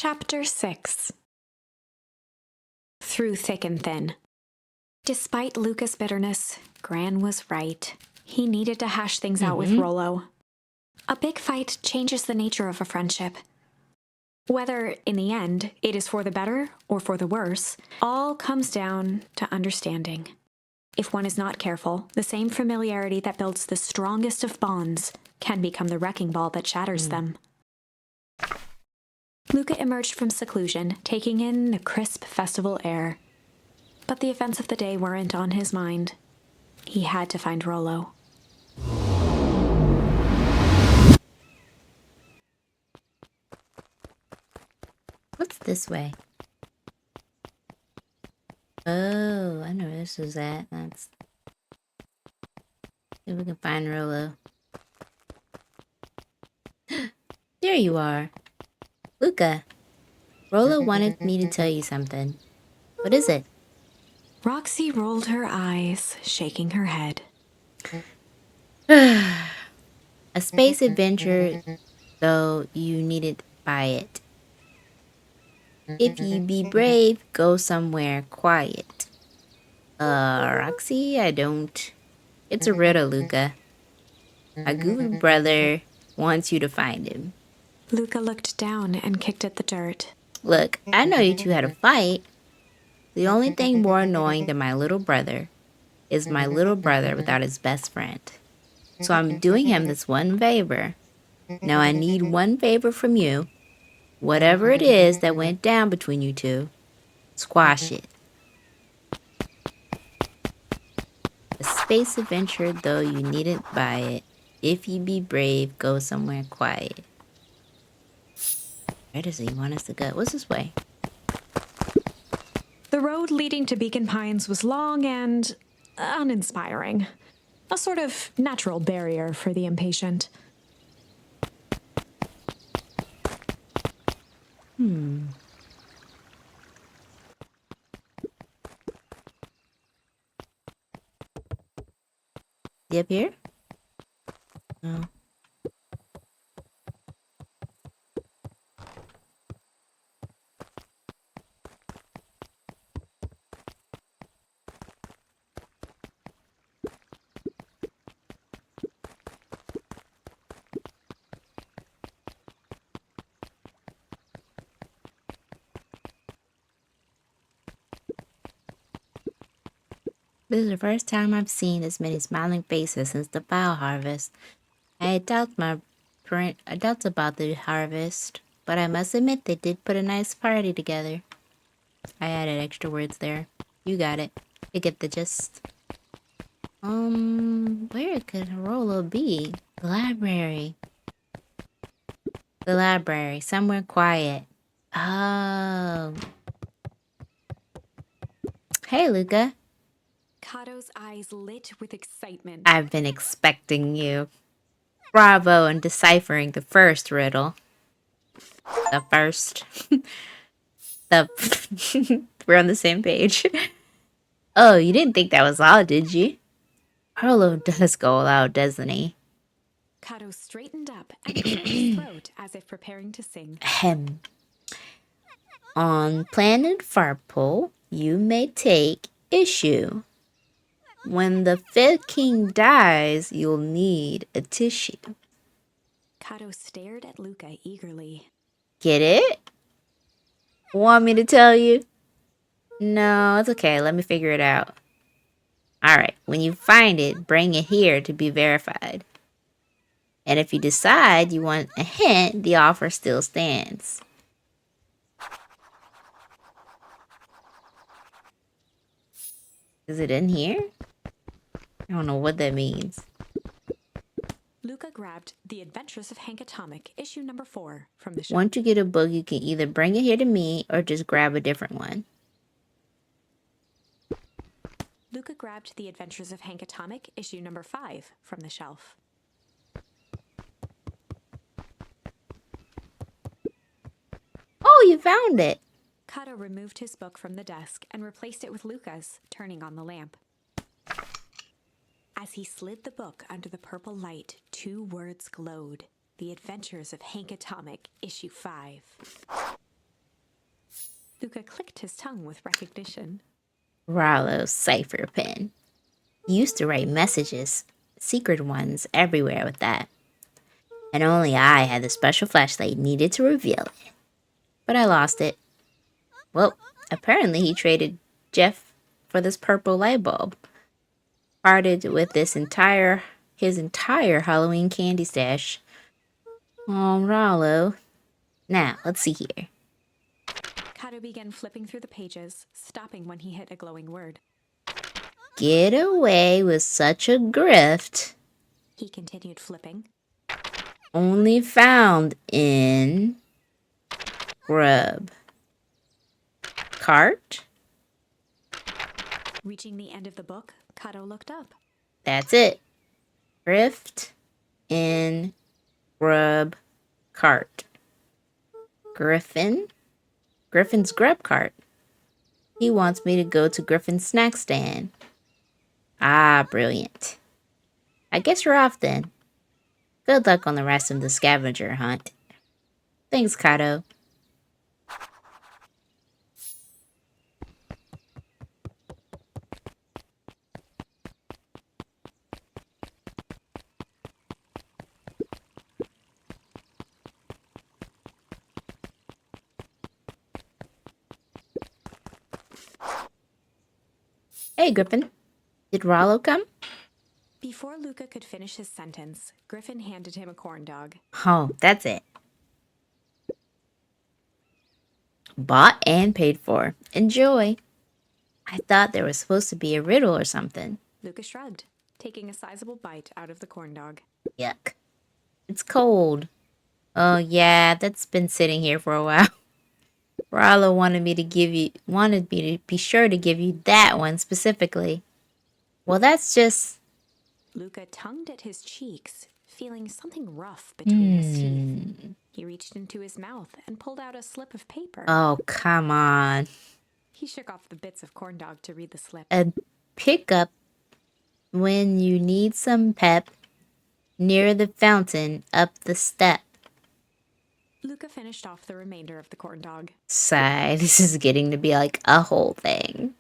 Chapter 6. Through thick and thin. Despite Luca's bitterness, Gran was right. He needed to hash things out with Rollo. A big fight changes the nature of a friendship. Whether, in the end, it is for the better or for the worse, all comes down to understanding. If one is not careful, the same familiarity that builds the strongest of bonds can become the wrecking ball that shatters them. Luca emerged from seclusion, taking in the crisp festival air. But the events of the day weren't on his mind. He had to find Rollo. What's this way? Oh, I know where this is at. Let's see if we can find Rollo. There you are. Luca, Rollo wanted me to tell you something. What is it? Roxy rolled her eyes, shaking her head. A space adventure, though you needn't buy it. If ye be brave, go somewhere quiet. Roxy, I don't. It's a riddle, Luca. My goofy brother wants you to find him. Luca looked down and kicked at the dirt. Look, I know you two had a fight. The only thing more annoying than my little brother is my little brother without his best friend. So I'm doing him this one favor. Now I need one favor from you. Whatever it is that went down between you two, squash it. A space adventure, though you needn't buy it. If ye be brave, go somewhere quiet. Where does he want us to go? What's this way? The road leading to Beacon Pines was long and uninspiring. A sort of natural barrier for the impatient. You up here? No. This is the first time I've seen this many smiling faces since the fowl harvest. I had doubts about the harvest, but I must admit they did put a nice party together. I added extra words there. You got it. You get the gist. Where could Rollo be? The library. The library. Somewhere quiet. Oh. Hey, Luca. Cato's eyes lit with excitement. I've been expecting you. Bravo in deciphering the first riddle. The first. We're on the same page. Oh, you didn't think that was all, did you? Rollo does go all out, doesn't he? Cato straightened up and cleared his throat as if preparing to sing. Ahem. On planet Farpole, you may take issue. When the fifth king dies, you'll need a tissue. Cato stared at Luca eagerly. Get it? Want me to tell you? No, it's okay. Let me figure it out. Alright, when you find it, bring it here to be verified. And if you decide you want a hint, the offer still stands. Is it in here? I don't know what that means. Luca grabbed The Adventures of Hank Atomic, issue number 4, from the shelf. Once you get a book, you can either bring it here to me or just grab a different one. Luca grabbed The Adventures of Hank Atomic, issue number 5, from the shelf. Oh, you found it! Cato removed his book from the desk and replaced it with Luca's, turning on the lamp. As he slid the book under the purple light, 2 words glowed. The Adventures of Hank Atomic, issue 5. Luca clicked his tongue with recognition. Rollo's cipher pen. He used to write messages, secret ones, everywhere with that. And only I had the special flashlight needed to reveal it. But I lost it. Well, apparently he traded Jeff for this purple light bulb. Parted with his entire Halloween candy stash. Oh, Rollo. Now, let's see here. Kato began flipping through the pages, stopping when he hit a glowing word. Get away with such a grift. He continued flipping. Only found in grub cart. Reaching the end of the book, Kato looked up. That's it. Grift in grub cart. Griffin's grub cart. He wants me to go to Griffin's snack stand. Ah, brilliant. I guess you're off then. Good luck on the rest of the scavenger hunt. Thanks, Kato. Hey, Griffin. Did Rollo come? Before Luca could finish his sentence, Griffin handed him a corn dog. Oh, that's it. Bought and paid for. Enjoy. I thought there was supposed to be a riddle or something. Luca shrugged, taking a sizable bite out of the corn dog. Yuck. It's cold. Oh yeah, that's been sitting here for a while. Rollo wanted me to be sure to give you that one specifically. Well, that's just... Luca tongued at his cheeks, feeling something rough between his teeth. He reached into his mouth and pulled out a slip of paper. Oh, come on. He shook off the bits of corn dog to read the slip. A pickup when you need some pep near the fountain up the step. Luca finished off the remainder of the corn dog. Sigh, this is getting to be like a whole thing.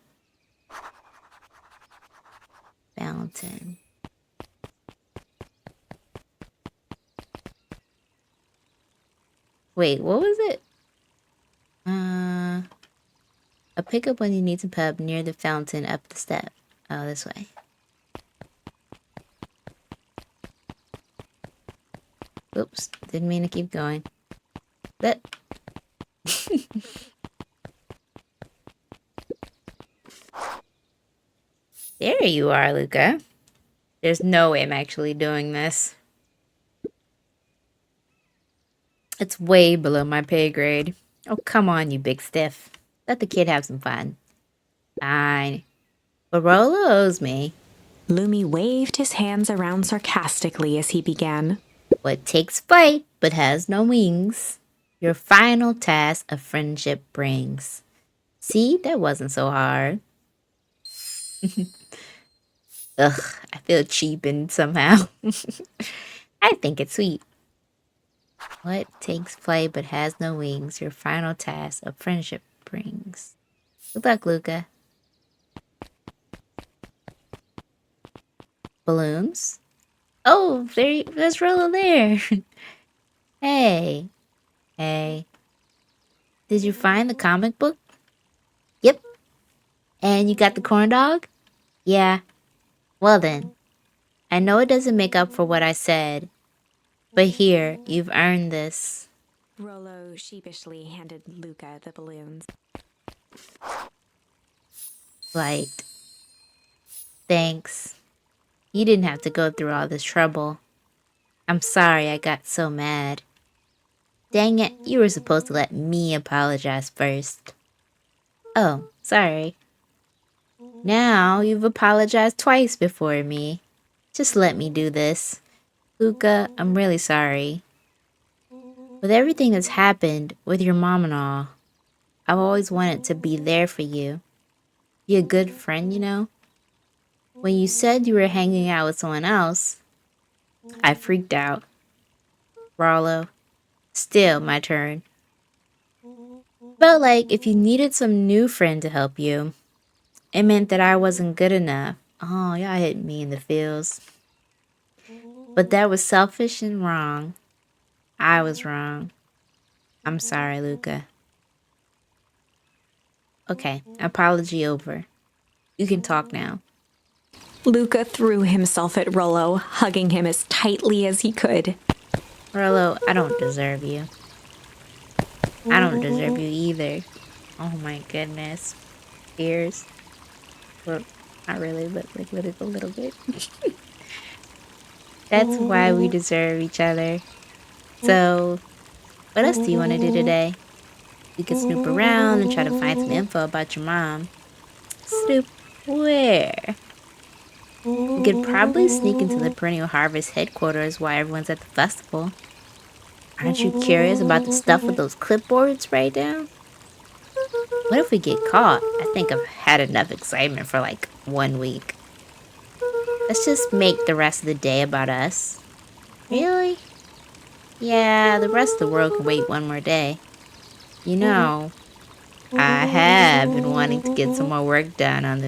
Fountain. Wait, what was it? A pickup when you need some pep near the fountain up the step. Oh, this way. Oops, didn't mean to keep going. But there you are, Luca. There's no way I'm actually doing this. It's way below my pay grade. Oh, come on, you big stiff. Let the kid have some fun. Fine. But Rollo owes me. Lumi waved his hands around sarcastically as he began. What takes flight but has no wings, your final task of friendship brings. See, that wasn't so hard. Ugh, I feel cheapened somehow. I think it's sweet. What takes flight but has no wings, your final task of friendship brings. Good luck, Luca. Balloons? Oh, there's Rollo there. Hey. Hey. Did you find the comic book? Yep. And you got the corn dog? Yeah. Well then. I know it doesn't make up for what I said, but here, you've earned this. Rollo sheepishly handed Luca the balloons. Flight. Thanks. You didn't have to go through all this trouble. I'm sorry I got so mad. Dang it, you were supposed to let me apologize first. Oh, sorry. Now you've apologized twice before me. Just let me do this. Luca, I'm really sorry. With everything that's happened with your mom and all, I've always wanted to be there for you. Be a good friend, you know? When you said you were hanging out with someone else, I freaked out. Rollo, still my turn. Felt like if you needed some new friend to help you, it meant that I wasn't good enough. Oh, y'all hit me in the feels. But that was selfish and wrong. I was wrong. I'm sorry, Luca. Okay, apology over. You can talk now. Luca threw himself at Rollo, hugging him as tightly as he could. Rollo, I don't deserve you. I don't deserve you either. Oh my goodness. Tears. Well, not really, but like a little bit. That's why we deserve each other. So, what else do you want to do today? We could snoop around and try to find some info about your mom. Snoop where? We could probably sneak into the Perennial Harvest headquarters while everyone's at the festival. Aren't you curious about the stuff with those clipboards right now? What if we get caught? I think I've had enough excitement for like 1 week. Let's just make the rest of the day about us. Really? Yeah, the rest of the world can wait 1 more day. You know, I have been wanting to get some more work done on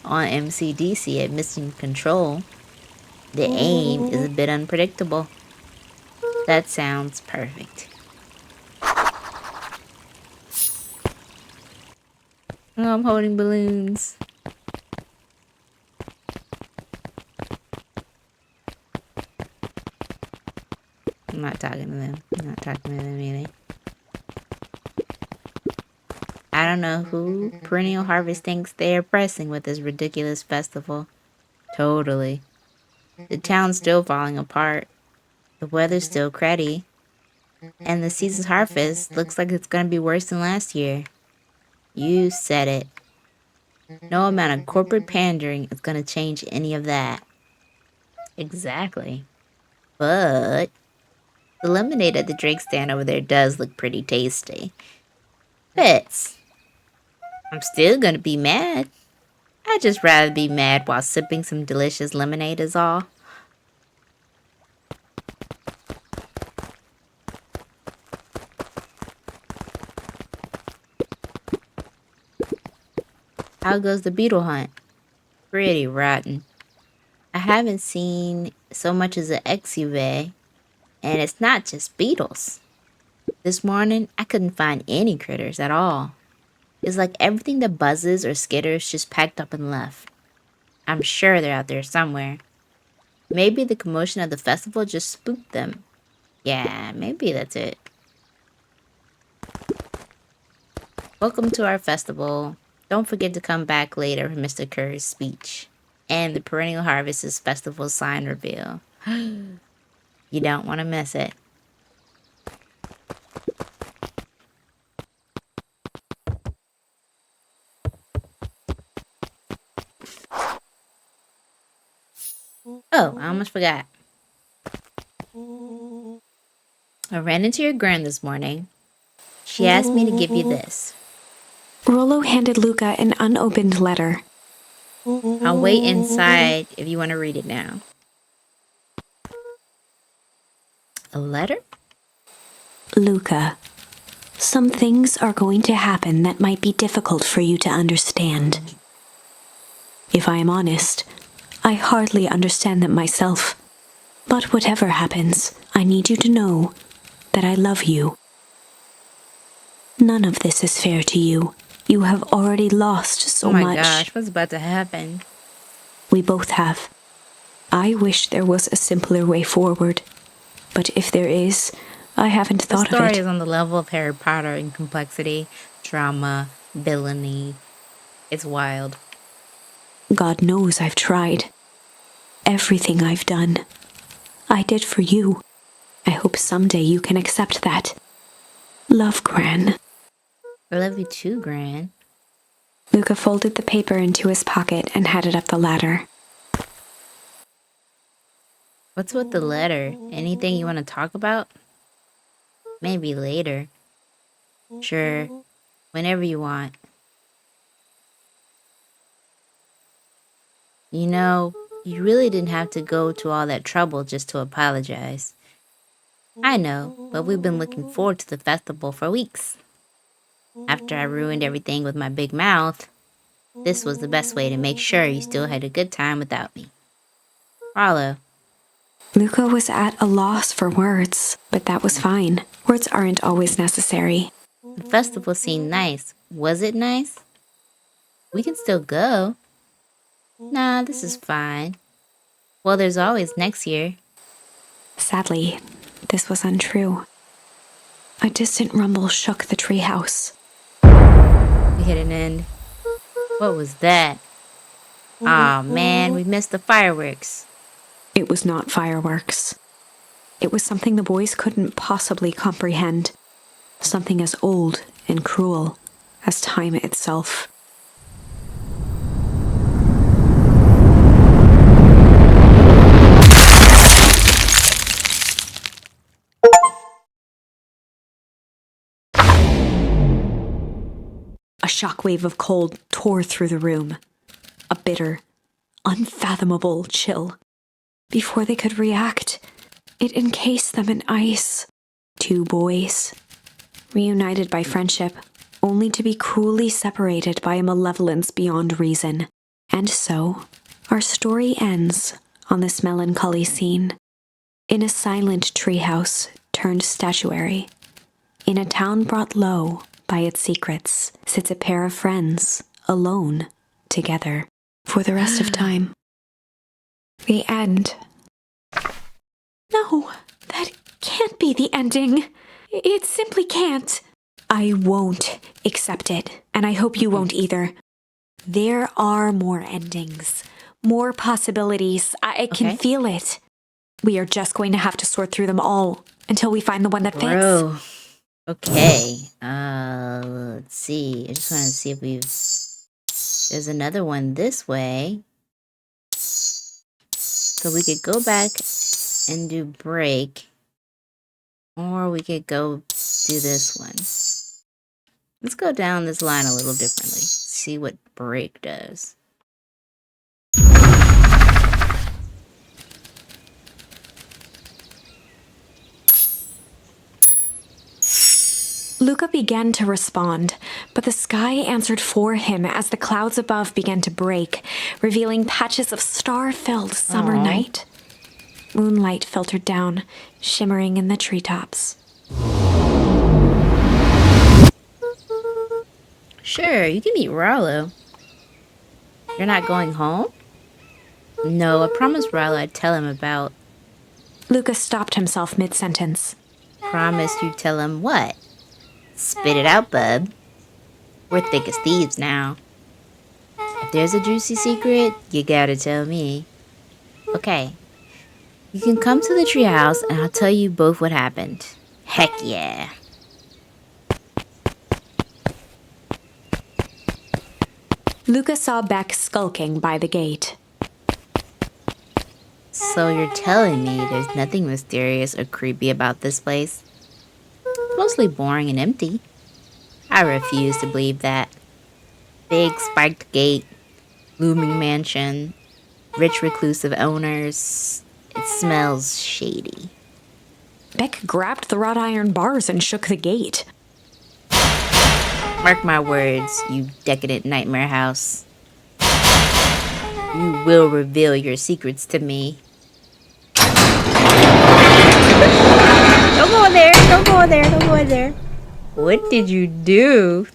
MCDC at Mission Control. The aim is a bit unpredictable. That sounds perfect. Oh, I'm holding balloons. I'm not talking to them. I'm not talking to them either. I don't know who Perennial Harvest thinks they're pressing with this ridiculous festival. Totally. The town's still falling apart. The weather's still cruddy. And the season's harvest looks like it's gonna be worse than last year. You said it. No amount of corporate pandering is gonna change any of that. Exactly. But the lemonade at the drink stand over there does look pretty tasty. Fits. I'm still gonna be mad. I'd just rather be mad while sipping some delicious lemonade is all. How goes the beetle hunt? Pretty rotten. I haven't seen so much as an exuve, and it's not just beetles. This morning, I couldn't find any critters at all. It's like everything that buzzes or skitters just packed up and left. I'm sure they're out there somewhere. Maybe the commotion of the festival just spooked them. Yeah, maybe that's it. Welcome to our festival. Don't forget to come back later for Mr. Kerr's speech and the Perennial Harvest's festival sign reveal. You don't want to miss it. Oh, I almost forgot. I ran into your grand this morning. She asked me to give you this. Rollo handed Luca an unopened letter. I'll wait inside if you want to read it now. A letter? Luca, some things are going to happen that might be difficult for you to understand. If I am honest, I hardly understand them myself. But whatever happens, I need you to know that I love you. None of this is fair to you. You have already lost so much. Oh my gosh, what's about to happen? We both have. I wish there was a simpler way forward. But if there is, I haven't thought of it. The story is on the level of Harry Potter in complexity, drama, villainy. It's wild. God knows I've tried. Everything I've done, I did for you. I hope someday you can accept that. Love, Gran. I love you too, Gran. Luca folded the paper into his pocket and headed up the ladder. What's with the letter? Anything you want to talk about? Maybe later. Sure, whenever you want. You know, you really didn't have to go to all that trouble just to apologize. I know, but we've been looking forward to the festival for weeks. After I ruined everything with my big mouth, this was the best way to make sure you still had a good time without me. Rollo. Luca was at a loss for words, but that was fine. Words aren't always necessary. The festival seemed nice. Was it nice? We can still go. Nah, this is fine. Well, there's always next year. Sadly, this was untrue. A distant rumble shook the treehouse. We hit an end. What was that? Aw, man, we missed the fireworks. It was not fireworks. It was something the boys couldn't possibly comprehend. Something as old and cruel as time itself. A shockwave of cold tore through the room. A bitter, unfathomable chill. Before they could react, it encased them in ice. Two boys, reunited by friendship, only to be cruelly separated by a malevolence beyond reason. And so, our story ends on this melancholy scene. In a silent treehouse turned statuary, in a town brought low by its secrets, sits a pair of friends, alone, together, for the rest of time. The end. No, that can't be the ending. It simply can't. I won't accept it, and I hope you won't either. There are more endings, more possibilities. I can feel it. We are just going to have to sort through them all until we find the one that fits. Bro. Okay. Let's see. I just want to see if there's another one this way. So we could go back and do break. Or we could go do this one. Let's go down this line a little differently. See what break does. Luca began to respond, but the sky answered for him as the clouds above began to break, revealing patches of star-filled summer night. Moonlight filtered down, shimmering in the treetops. Sure, you can meet Rollo. You're not going home? No, I promised Rollo I'd tell him about... Luca stopped himself mid-sentence. Promised you'd tell him what? Spit it out, bub. We're thick as thieves now. If there's a juicy secret, you gotta tell me. Okay. You can come to the treehouse and I'll tell you both what happened. Heck yeah. Luca saw Beck skulking by the gate. So you're telling me there's nothing mysterious or creepy about this place? Mostly boring and empty. I refuse to believe that. Big spiked gate, looming mansion, rich reclusive owners. It smells shady. Beck grabbed the wrought iron bars and shook the gate. Mark my words, you decadent nightmare house. You will reveal your secrets to me. Don't go in there, don't go in there, don't go in there. What did you do?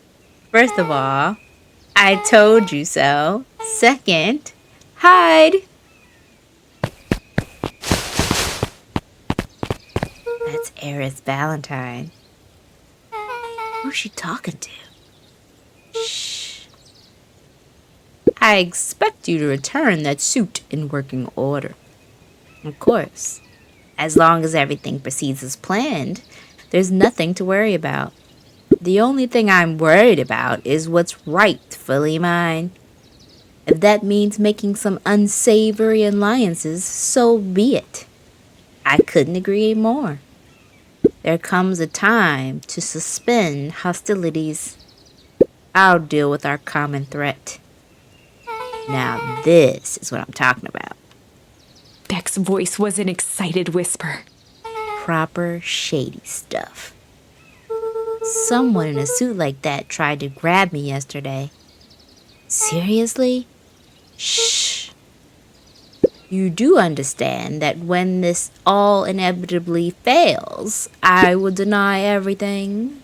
First of all, I told you so. Second, hide. That's Eris Valentine. Who's she talking to? Shh. I expect you to return that suit in working order. Of course. As long as everything proceeds as planned, there's nothing to worry about. The only thing I'm worried about is what's rightfully mine. If that means making some unsavory alliances, so be it. I couldn't agree more. There comes a time to suspend hostilities. I'll deal with our common threat. Now this is what I'm talking about. Beck's voice was an excited whisper. Proper shady stuff. Someone in a suit like that tried to grab me yesterday. Seriously? Shh. You do understand that when this all inevitably fails, I will deny everything.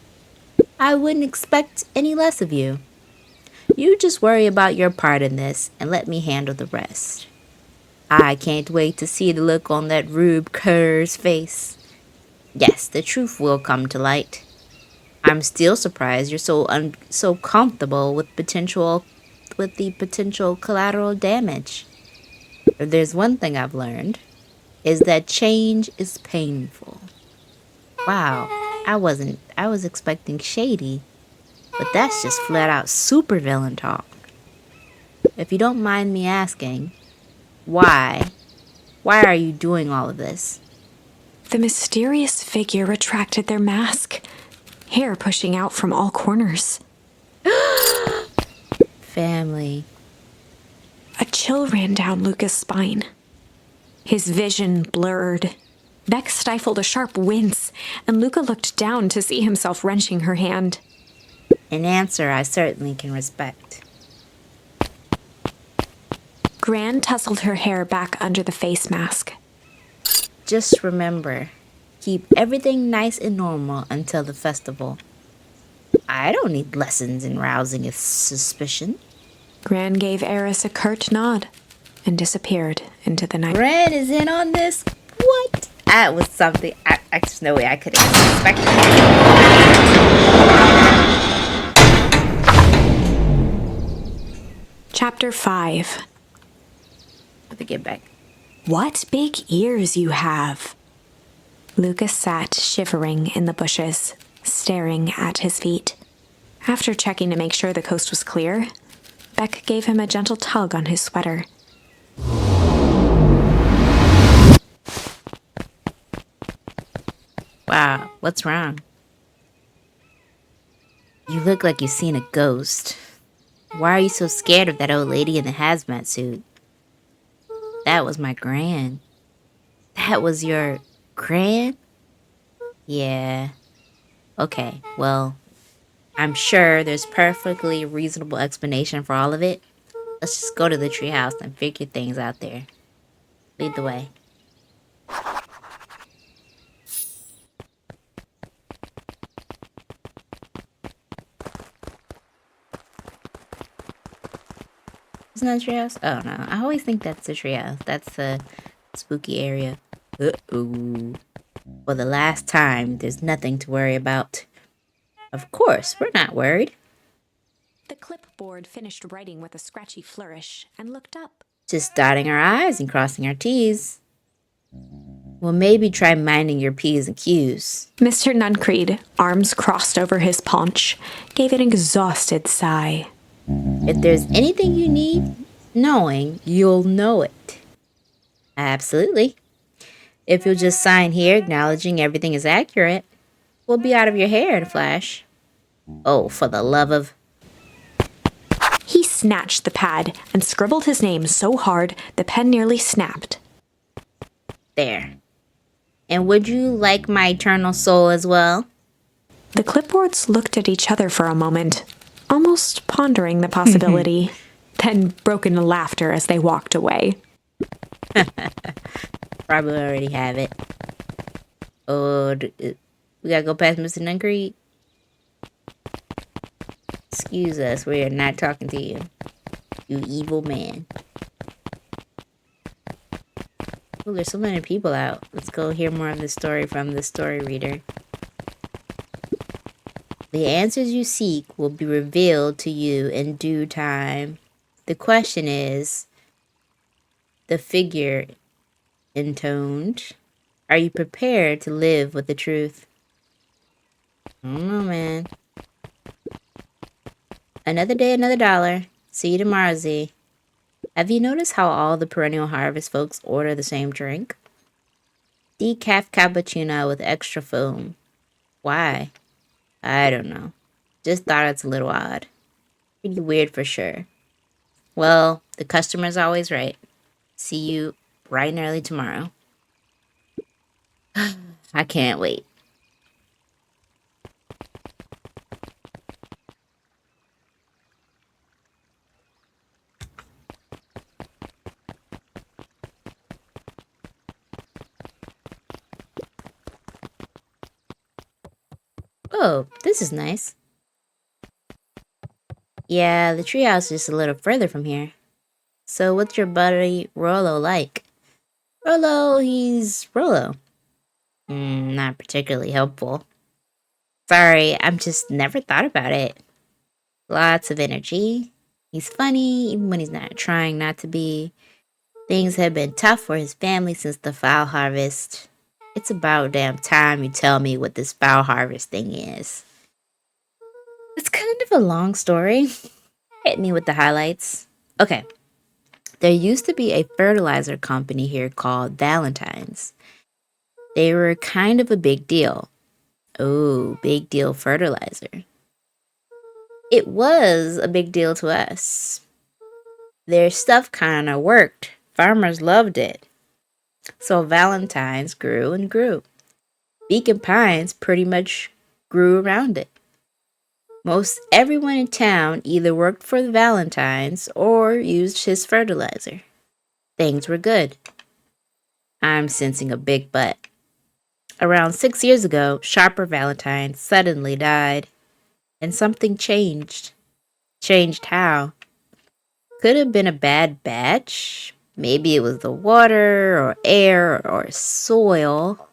I wouldn't expect any less of you. You just worry about your part in this and let me handle the rest. I can't wait to see the look on that Rube Kerr's face. Yes, the truth will come to light. I'm still surprised you're so comfortable with the potential collateral damage. If there's one thing I've learned, is that change is painful. Wow, I was expecting shady, but that's just flat out supervillain talk. If you don't mind me asking, why? Why are you doing all of this? The mysterious figure retracted their mask, hair pushing out from all corners. Family. A chill ran down Luca's spine. His vision blurred. Beck stifled a sharp wince, and Luca looked down to see himself wrenching her hand. An answer I certainly can respect. Gran tousled her hair back under the face mask. Just remember, keep everything nice and normal until the festival. I don't need lessons in rousing its suspicion. Gran gave Eris a curt nod and disappeared into the night. Gran is in on this? What? That was something. There's no way I could expect it. Chapter 5. Have to get back. What big ears you have! Lucas sat shivering in the bushes, staring at his feet. After checking to make sure the coast was clear, Beck gave him a gentle tug on his sweater. Wow, what's wrong? You look like you've seen a ghost. Why are you so scared of that old lady in the hazmat suit? That was my gran. That was your gran? Yeah. Okay, well, I'm sure there's perfectly reasonable explanation for all of it. Let's just go to the treehouse and figure things out there. Lead the way. Isn't that a treehouse? Oh no, I always think that's the treehouse. That's the spooky area. Uh-oh. For the last time, there's nothing to worry about. Of course, we're not worried. The clipboard finished writing with a scratchy flourish and looked up. Just dotting our I's and crossing our T's. Well, maybe try minding your P's and Q's. Mr. Nuncreed, arms crossed over his paunch, gave an exhausted sigh. If there's anything you need knowing, you'll know it. Absolutely. If you'll just sign here acknowledging everything is accurate, we'll be out of your hair in a flash. Oh, for the love of... He snatched the pad and scribbled his name so hard the pen nearly snapped. There. And would you like my eternal soul as well? The clipboards looked at each other for a moment, almost pondering the possibility, then broke into laughter as they walked away. Probably already have it. Oh, we gotta go past Mr. Nuncreed. Excuse us, we are not talking to you. You evil man. Oh, there's so many people out. Let's go hear more of the story from the story reader. The answers you seek will be revealed to you in due time. The question is, the figure intoned, are you prepared to live with the truth? I don't know, man. Another day, another dollar. See you tomorrow, Z. Have you noticed how all the perennial harvest folks order the same drink? Decaf cappuccino with extra foam. Why? I don't know. Just thought it's a little odd. Pretty weird for sure. Well, the customer's always right. See you bright and early tomorrow. I can't wait. Oh, this is nice. Yeah, the treehouse is just a little further from here. So what's your buddy Rollo like? Rollo, he's Rollo. Not particularly helpful. Sorry, I'm just never thought about it. Lots of energy. He's funny, even when he's not trying not to be. Things have been tough for his family since the fowl harvest. It's about damn time you tell me what this fowl harvest thing is. It's kind of a long story. Hit me with the highlights. Okay. There used to be a fertilizer company here called Valentine's. They were kind of a big deal. Oh, big deal fertilizer. It was a big deal to us. Their stuff kind of worked. Farmers loved it. So Valentine's grew and grew. Beacon Pines pretty much grew around it. Most everyone in town either worked for the Valentines or used his fertilizer. Things were good. I'm sensing a big but. Around 6 years ago, Sharper Valentine suddenly died. And something changed. Changed how? Could have been a bad batch. Maybe it was the water or air or soil.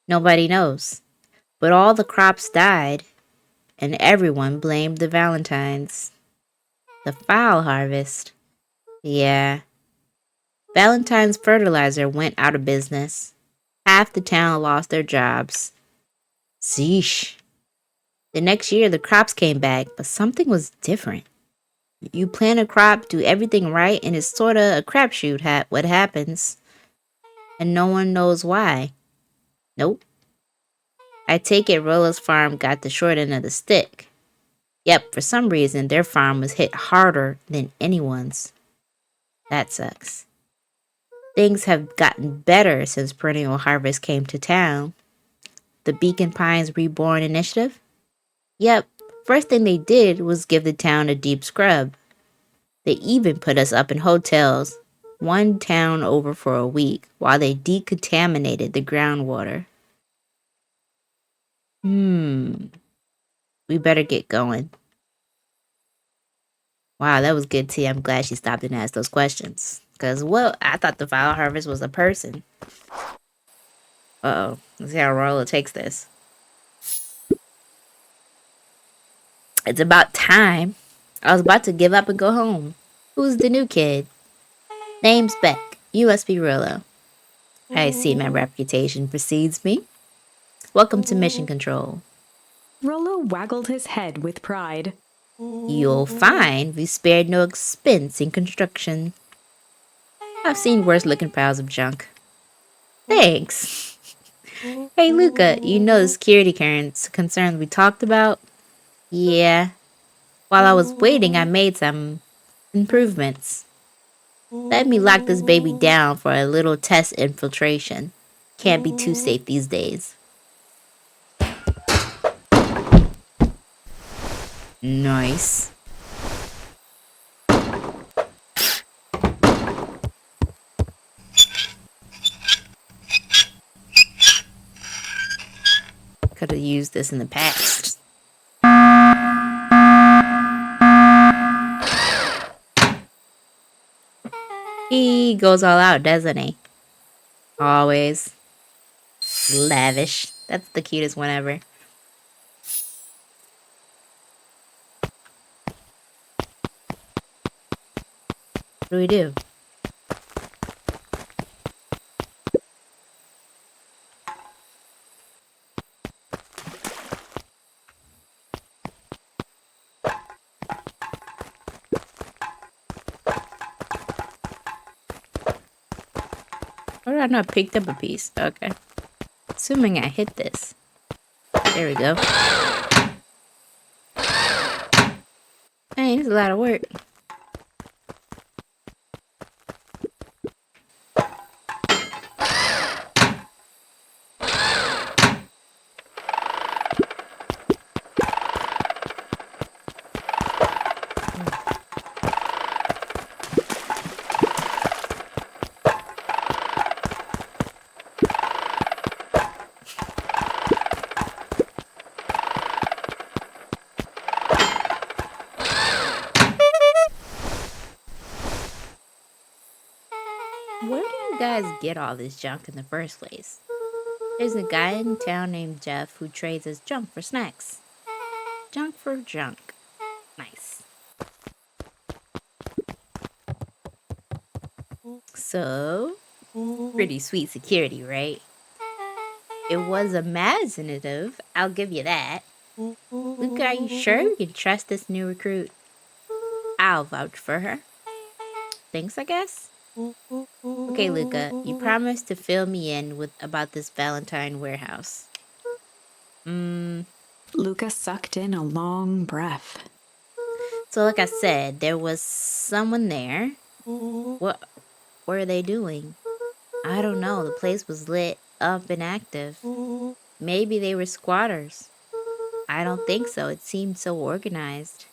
Nobody knows. But all the crops died, and everyone blamed the Valentines. The fowl harvest. Yeah. Valentine's fertilizer went out of business. Half the town lost their jobs. Zeesh. The next year, the crops came back, but something was different. You plant a crop, do everything right, and it's sorta a crapshoot what happens. And no one knows why. Nope. I take it Rolla's farm got the short end of the stick. Yep, for some reason, their farm was hit harder than anyone's. That sucks. Things have gotten better since Perennial Harvest came to town. The Beacon Pines Reborn Initiative? Yep, first thing they did was give the town a deep scrub. They even put us up in hotels, one town over for a week, while they decontaminated the groundwater. We better get going. Wow, that was good, T. I'm glad she stopped and asked those questions. Because, well, I thought the fowl harvest was a person. Uh-oh. Let's see how Rolla takes this. It's about time. I was about to give up and go home. Who's the new kid? Name's Beck. You must be Rollo. I see my reputation precedes me. Welcome to Mission Control. Rollo waggled his head with pride. You'll find we spared no expense in construction. I've seen worse looking piles of junk. Thanks. Hey, Luca, you know the security concerns we talked about? Yeah. While I was waiting, I made some improvements. Let me lock this baby down for a little test infiltration. Can't be too safe these days. Nice. Could have used this in the past. He goes all out, doesn't he? Always. Lavish. That's the cutest one ever. What do we do? Or did I not picked up a piece? Okay. Assuming I hit this. There we go. Hey, it's a lot of work. get all this junk in the first place. There's a guy in town named Jeff who trades us junk for snacks. Junk for junk. Nice. So, pretty sweet security, right? It was imaginative, I'll give you that. Luca, are you sure we can trust this new recruit? I'll vouch for her. Thanks, I guess? Okay, Luca, you promised to fill me in with about this Valentine warehouse. Luca sucked in a long breath. So like I said, there was someone there. What were they doing? I don't know. The place was lit up and active. Maybe they were squatters. I don't think so. It seemed so organized.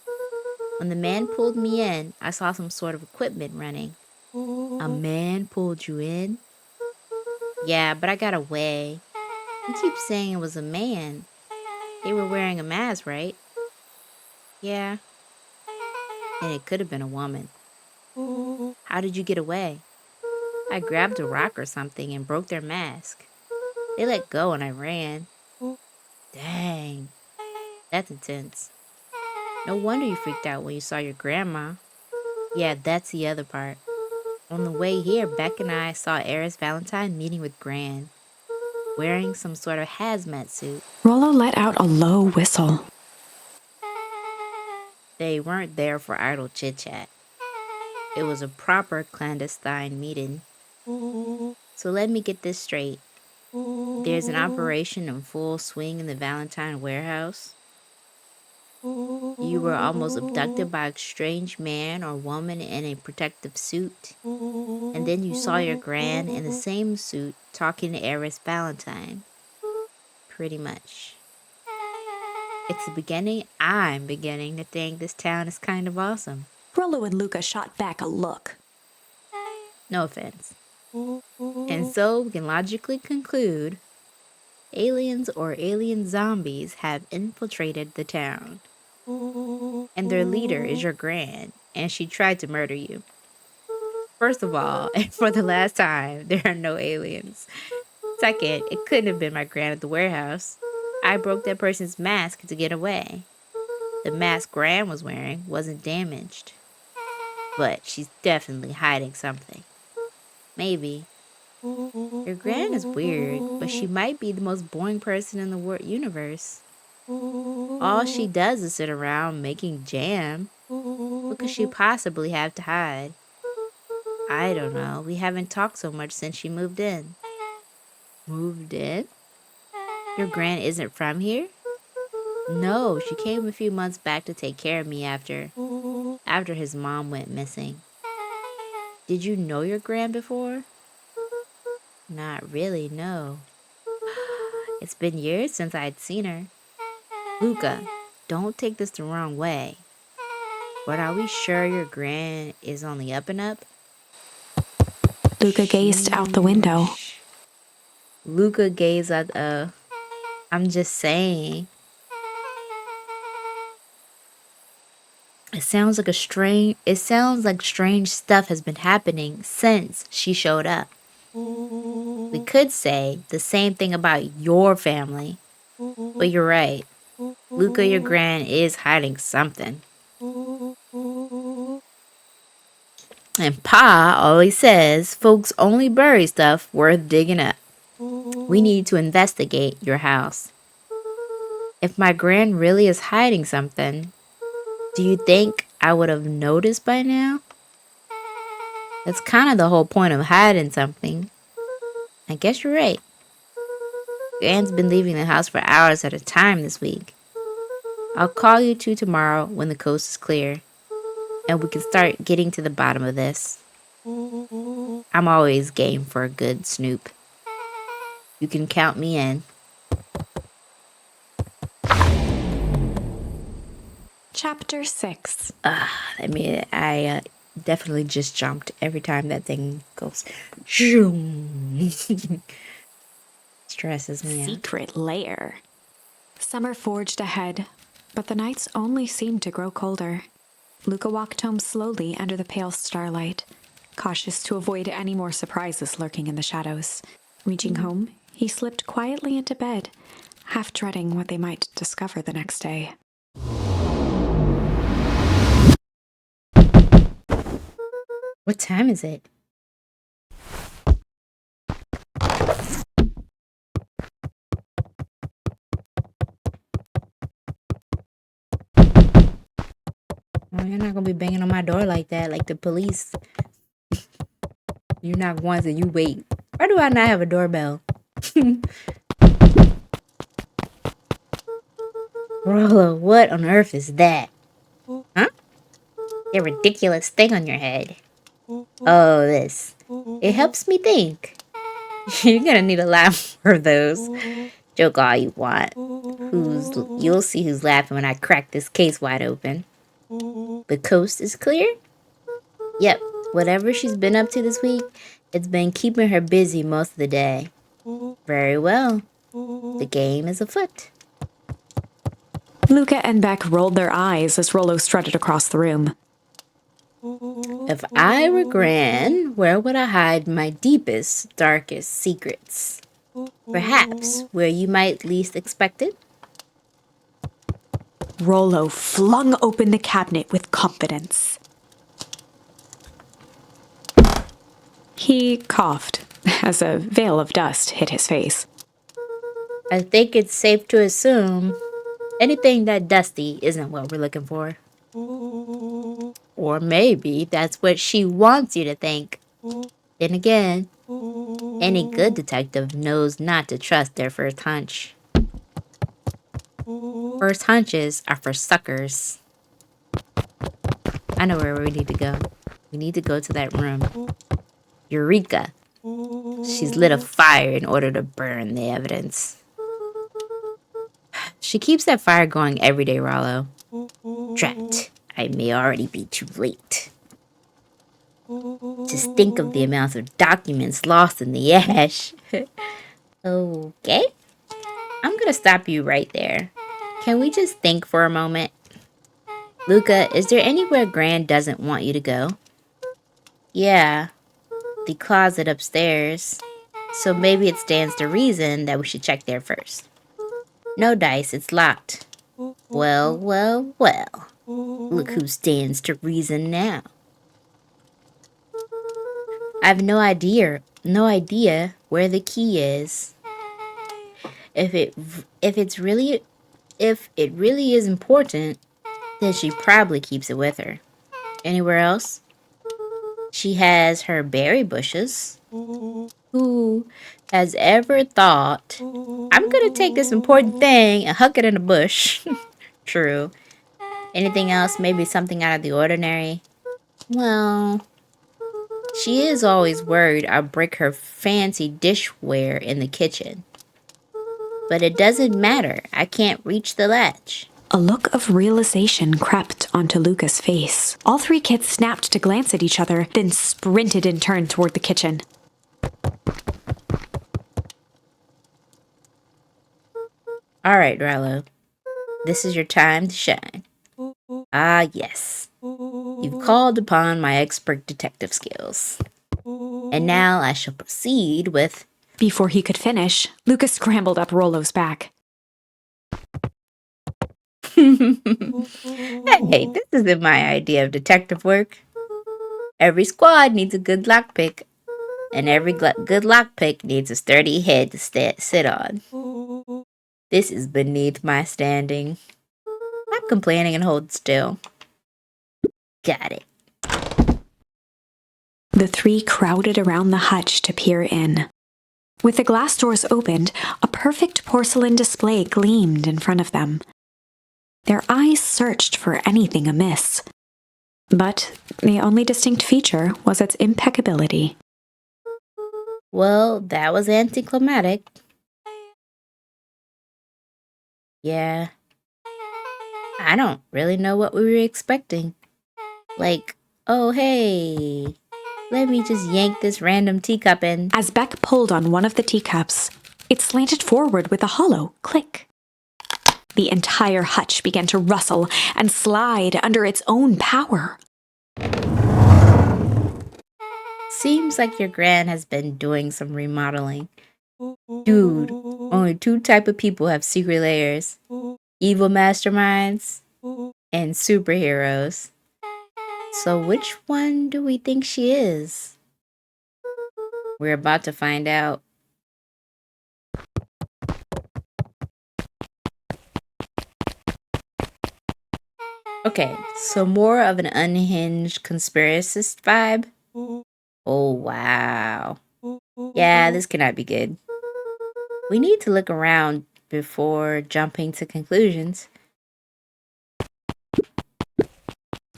When the man pulled me in, I saw some sort of equipment running. A man pulled you in? Yeah, but I got away. You keep saying it was a man. They were wearing a mask, right? Yeah. And it could have been a woman. How did you get away? I grabbed a rock or something and broke their mask. They let go and I ran. Dang. That's intense. No wonder you freaked out when you saw your grandma. Yeah, that's the other part. On the way here, Beck and I saw Eris Valentine meeting with Gran, wearing some sort of hazmat suit. Rollo let out a low whistle. They weren't there for idle chit-chat. It was a proper clandestine meeting. So let me get this straight. There's an operation in full swing in the Valentine warehouse. You were almost abducted by a strange man or woman in a protective suit. And then you saw your gran in the same suit talking to Eris Valentine. Pretty much. It's the beginning. I'm beginning to think this town is kind of awesome. Rollo and Luca shot back a look. No offense. And so we can logically conclude aliens or alien zombies have infiltrated the town. And their leader is your gran, and she tried to murder you. First of all, and for the last time, there are no aliens. Second, it couldn't have been my gran at the warehouse. I broke that person's mask to get away. The mask Gran was wearing wasn't damaged. But she's definitely hiding something. Maybe. Your Gran is weird, but she might be the most boring person in the universe. All she does is sit around making jam. What could she possibly have to hide? I don't know. We haven't talked so much since she moved in. Moved in? Your Gran isn't from here? No, she came a few months back to take care of me after his mom went missing. Did you know your Gran before? Not really, no. It's been years since I'd seen her. Luca, don't take this the wrong way. But are we sure your Gran is on the up and up? Luca gazed out the window. Luca gazed at I'm just saying. It sounds like strange stuff has been happening since she showed up. We could say the same thing about your family. But you're right. Luca, your Gran is hiding something. And Pa always says folks only bury stuff worth digging up. We need to investigate your house. If my Gran really is hiding something, do you think I would have noticed by now? That's kind of the whole point of hiding something. I guess you're right. Gran's been leaving the house for hours at a time this week. I'll call you two tomorrow when the coast is clear, and we can start getting to the bottom of this. I'm always game for a good snoop. You can count me in. Chapter 6. I definitely just jumped every time that thing goes. Zoom. Stresses me out. Secret lair. Summer forged ahead, but the nights only seemed to grow colder. Luca walked home slowly under the pale starlight, cautious to avoid any more surprises lurking in the shadows. Reaching home, he slipped quietly into bed, half dreading what they might discover the next day. What time is it? Oh, you're not gonna be banging on my door like that, like the police. You knock once and you wait. Why do I not have a doorbell? Rollo, what on earth is that? Huh? That ridiculous thing on your head. Oh, this. It helps me think. You're gonna need a lot more of those. Joke all you want. You'll see who's laughing when I crack this case wide open. The coast is clear? Yep, whatever she's been up to this week, it's been keeping her busy most of the day. Very well. The game is afoot. Luca and Beck rolled their eyes as Rollo strutted across the room. If I were Gran, where would I hide my deepest, darkest secrets? Perhaps where you might least expect it? Rollo flung open the cabinet with confidence. He coughed as a veil of dust hit his face. I think it's safe to assume anything that dusty isn't what we're looking for. Or maybe that's what she wants you to think. Then again, any good detective knows not to trust their first hunch. First hunches are for suckers. I know where we need to go. We need to go to that room. Eureka! She's lit a fire in order to burn the evidence. She keeps that fire going every day, Rollo. Trapped. I may already be too late. Just think of the amount of documents lost in the ash. Okay. I'm gonna stop you right there. Can we just think for a moment? Luca, is there anywhere Gran doesn't want you to go? Yeah. The closet upstairs. So maybe it stands to reason that we should check there first. No dice, it's locked. Well, well, well. Look who stands to reason now. I have no idea where the key is. If it really is important, then she probably keeps it with her. Anywhere else? She has her berry bushes. Who has ever thought, I'm gonna take this important thing and huck it in a bush? True. Anything else? Maybe something out of the ordinary? Well, she is always worried I'll break her fancy dishware in the kitchen. But it doesn't matter. I can't reach the latch. A look of realization crept onto Luca's face. All three kids snapped to glance at each other, then sprinted in turn toward the kitchen. All right, Rollo. This is your time to shine. Ah, yes. You've called upon my expert detective skills. And now I shall proceed with... Before he could finish, Luca scrambled up Rollo's back. Hey, this isn't my idea of detective work. Every squad needs a good lockpick. And every good lockpick needs a sturdy head to sit on. This is beneath my standing. Stop complaining and hold still. Got it. The three crowded around the hutch to peer in. With the glass doors opened, a perfect porcelain display gleamed in front of them. Their eyes searched for anything amiss. But the only distinct feature was its impeccability. Well, that was anticlimactic. Yeah. I don't really know what we were expecting. Like, oh hey, let me just yank this random teacup in. As Beck pulled on one of the teacups, it slanted forward with a hollow click. The entire hutch began to rustle and slide under its own power. Seems like your gran has been doing some remodeling. Dude, only two type of people have secret layers. Evil masterminds and superheroes. So which one do we think she is? We're about to find out. Okay, so more of an unhinged conspiracist vibe? Oh, wow. Yeah, this cannot be good. We need to look around before jumping to conclusions.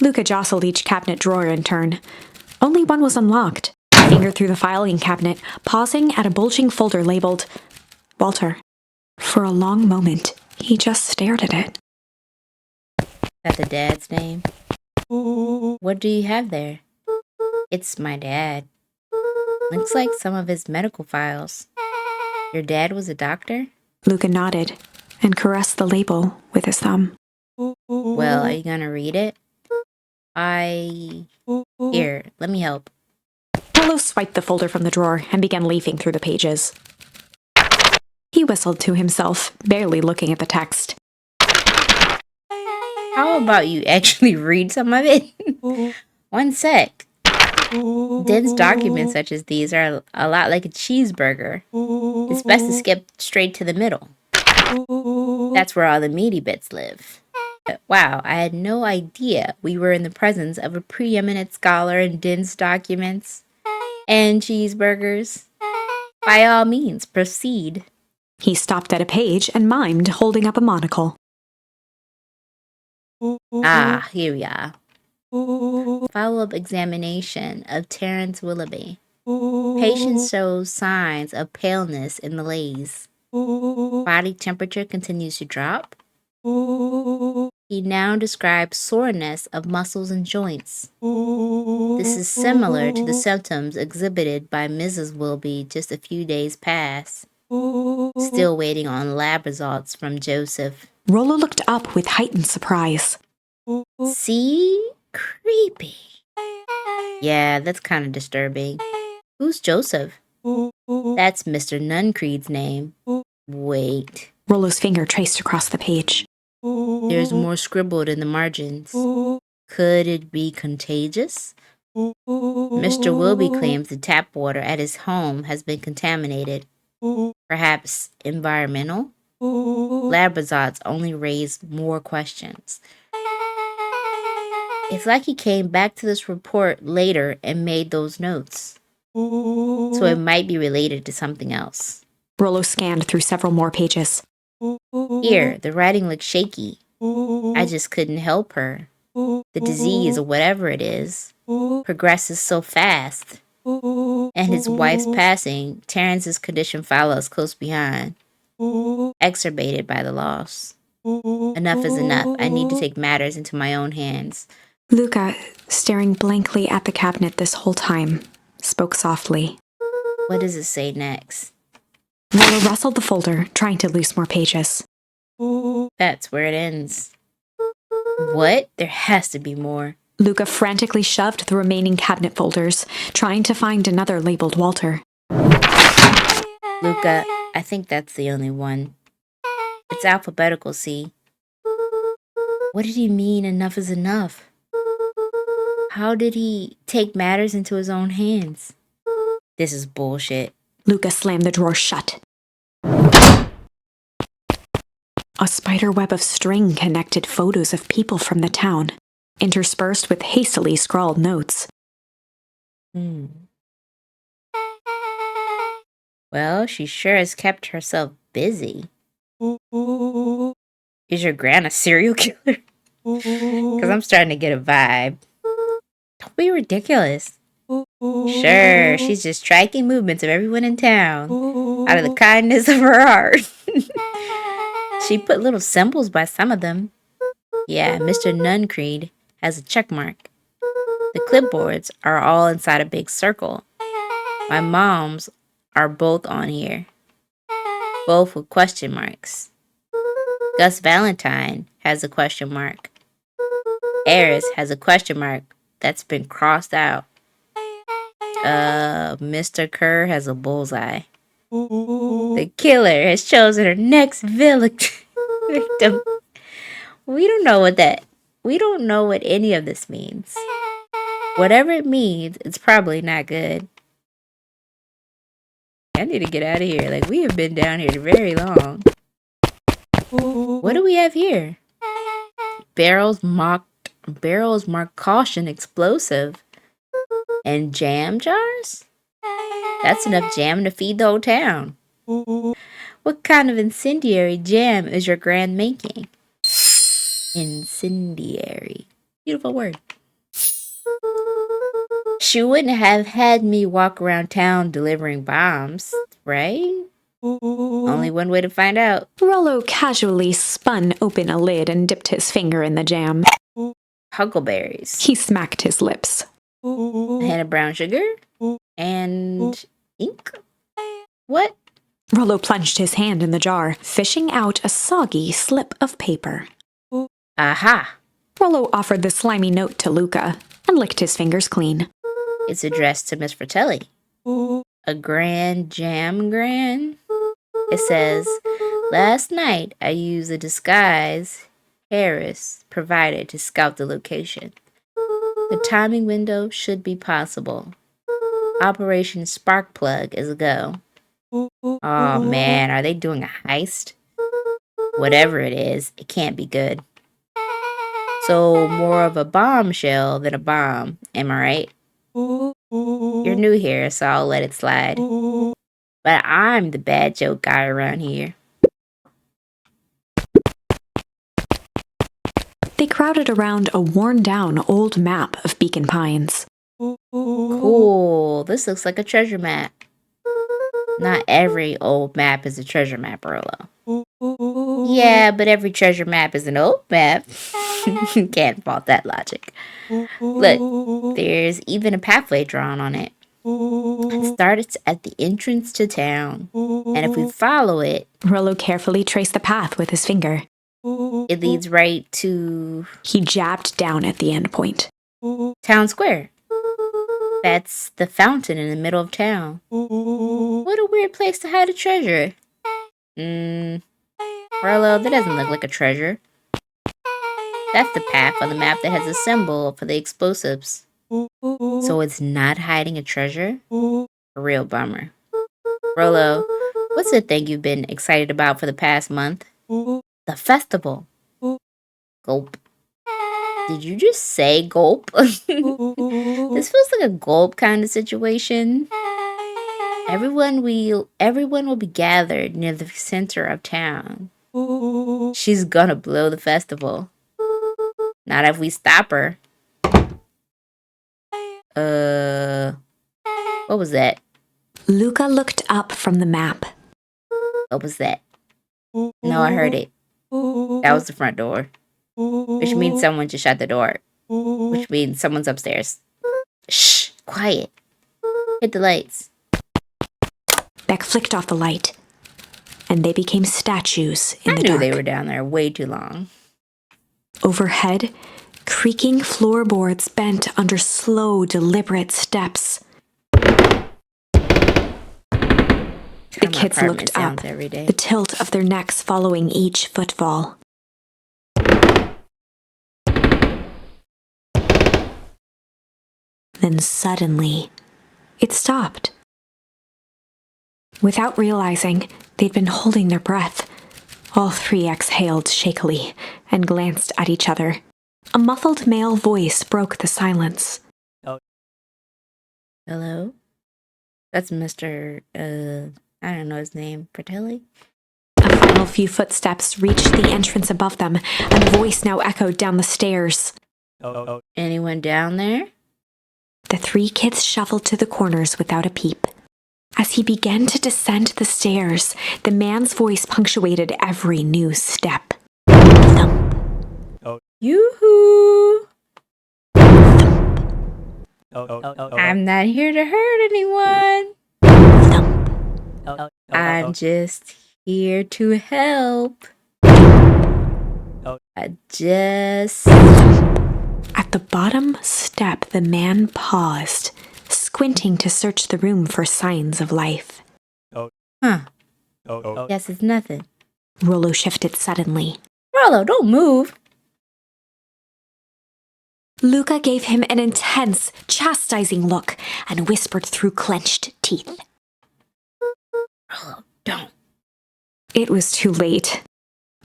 Luca jostled each cabinet drawer in turn. Only one was unlocked. He fingered through the filing cabinet, pausing at a bulging folder labeled Walter. For a long moment, he just stared at it. That the dad's name? What do you have there? It's my dad. Looks like some of his medical files. Your dad was a doctor? Luca nodded and caressed the label with his thumb. Well, are you gonna read it? Here, let me help. Rollo swiped the folder from the drawer and began leafing through the pages. He whistled to himself, barely looking at the text. How about you actually read some of it? One sec. Dense documents such as these are a lot like a cheeseburger. It's best to skip straight to the middle. That's where all the meaty bits live. Wow, I had no idea we were in the presence of a preeminent scholar in dense documents and cheeseburgers. By all means, proceed. He stopped at a page and mimed, holding up a monocle. Ah, here we are. Follow-up examination of Terrence Willoughby. Patient shows signs of paleness and malaise. Body temperature continues to drop. He now describes soreness of muscles and joints. This is similar to the symptoms exhibited by Mrs. Willoughby just a few days past. Still waiting on lab results from Joseph. Rollo looked up with heightened surprise. See? Creepy. Yeah, that's kind of disturbing. Who's Joseph? That's Mr. Nuncreed's name. Wait. Rollo's finger traced across the page. There's more scribbled in the margins. Could it be contagious? Mr. Willoughby claims the tap water at his home has been contaminated. Perhaps environmental? Lab results only raise more questions. It's like he came back to this report later and made those notes. So it might be related to something else. Rollo scanned through several more pages. Here, the writing looks shaky. I just couldn't help her. The disease, or whatever it is, progresses so fast. And his wife's passing, Terrence's condition follows close behind, exacerbated by the loss. Enough is enough. I need to take matters into my own hands. Luca, staring blankly at the cabinet this whole time, spoke softly. What does it say next? Rollo rustled the folder, trying to loose more pages. That's where it ends. What? There has to be more. Luca frantically shoved the remaining cabinet folders, trying to find another labeled Walter. Luca, I think that's the only one. It's alphabetical, see? What did he mean enough is enough? How did he take matters into his own hands? This is bullshit. Luca slammed the drawer shut. A spider web of string connected photos of people from the town, interspersed with hastily scrawled notes. Well, she sure has kept herself busy. Is your gran a serial killer? Because I'm starting to get a vibe. Don't be ridiculous. Sure, she's just tracking movements of everyone in town out of the kindness of her heart. She put little symbols by some of them. Yeah, Mr. Nuncreed has a check mark. The clipboards are all inside a big circle. My mom's are both on here. Both with question marks. Gus Valentine has a question mark. Eris has a question mark that's been crossed out. Mr. Kerr has a bullseye. The killer has chosen her next victim. We don't know what any of this means. Whatever it means, it's probably not good. I need to get out of here. Like, we have been down here very long. What do we have here? Barrels marked caution explosive. And jam jars? That's enough jam to feed the whole town. What kind of incendiary jam is your grand making? Incendiary. Beautiful word. She wouldn't have had me walk around town delivering bombs, right? Only one way to find out. Rollo casually spun open a lid and dipped his finger in the jam. Huckleberries. He smacked his lips. A hand of brown sugar? And ink? What? Rollo plunged his hand in the jar, fishing out a soggy slip of paper. Aha! Rollo offered the slimy note to Luca and licked his fingers clean. It's addressed to Miss Fratelli. A grand jam gran? It says, last night I used a disguise Harris provided to scout the location. The timing window should be possible. Operation Sparkplug is a go. Oh man, are they doing a heist? Whatever it is, it can't be good. So more of a bombshell than a bomb, am I right? You're new here, so I'll let it slide. But I'm the bad joke guy around here. They crowded around a worn-down old map of Beacon Pines. Cool, this looks like a treasure map. Not every old map is a treasure map, Rollo. Yeah, but every treasure map is an old map. Can't fault that logic. Look, there's even a pathway drawn on it. It starts at the entrance to town. And if we follow it... Rollo carefully traced the path with his finger. It leads right to... He jabbed down at the end point. Town Square. That's the fountain in the middle of town. What a weird place to hide a treasure. Rollo, that doesn't look like a treasure. That's the path on the map that has a symbol for the explosives. So it's not hiding a treasure? A real bummer. Rollo, what's the thing you've been excited about for the past month? The festival. Gulp. Did you just say gulp? This feels like a gulp kind of situation. Everyone will be gathered near the center of town. She's gonna blow the festival. Not if we stop her. What was that? Luca looked up from the map. What was that? No, I heard it. That was the front door. Which means someone just shut the door. Which means someone's upstairs. Shh, quiet. Hit the lights. Beck flicked off the light, and they became statues in the dark. I knew they were down there way too long. Overhead, creaking floorboards bent under slow, deliberate steps. The kids looked up, the tilt of their necks following each footfall. Then suddenly, it stopped. Without realizing, they'd been holding their breath. All three exhaled shakily and glanced at each other. A muffled male voice broke the silence. Hello? That's Mr. I don't know his name. Fratelli? A final few footsteps reached the entrance above them, and the voice now echoed down the stairs. Anyone down there? The three kids shuffled to the corners without a peep. As he began to descend the stairs, the man's voice punctuated every new step. Thump. Yoo-hoo! Thump. I'm not here to hurt anyone. Thump. I'm just here to help. At the bottom step, the man paused squinting to search the room for signs of life. Huh. Guess it's nothing. Rollo shifted suddenly. Rollo, don't move. Luca gave him an intense, chastising look and whispered through clenched teeth. Rollo, don't. It was too late.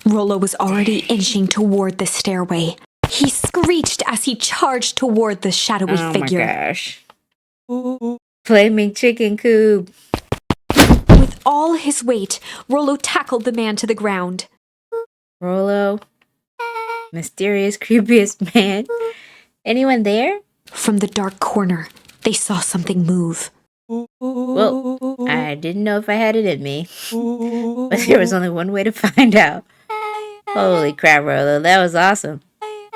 Rollo was already inching toward the stairway. He screeched as he charged toward the shadowy figure. Oh my gosh. Flaming chicken coop. With all his weight, Rollo tackled the man to the ground. Rollo. Mysterious, creepiest man. Anyone there? From the dark corner, they saw something move. Well, I didn't know if I had it in me. But there was only one way to find out. Holy crap, Rollo, that was awesome.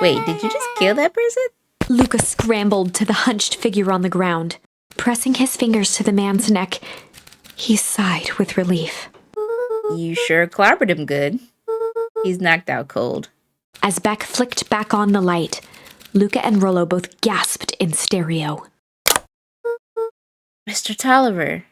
Wait, did you just kill that person? Luca scrambled to the hunched figure on the ground. Pressing his fingers to the man's neck, he sighed with relief. You sure clobbered him good. He's knocked out cold. As Beck flicked back on the light, Luca and Rollo both gasped in stereo. Mr. Tolliver,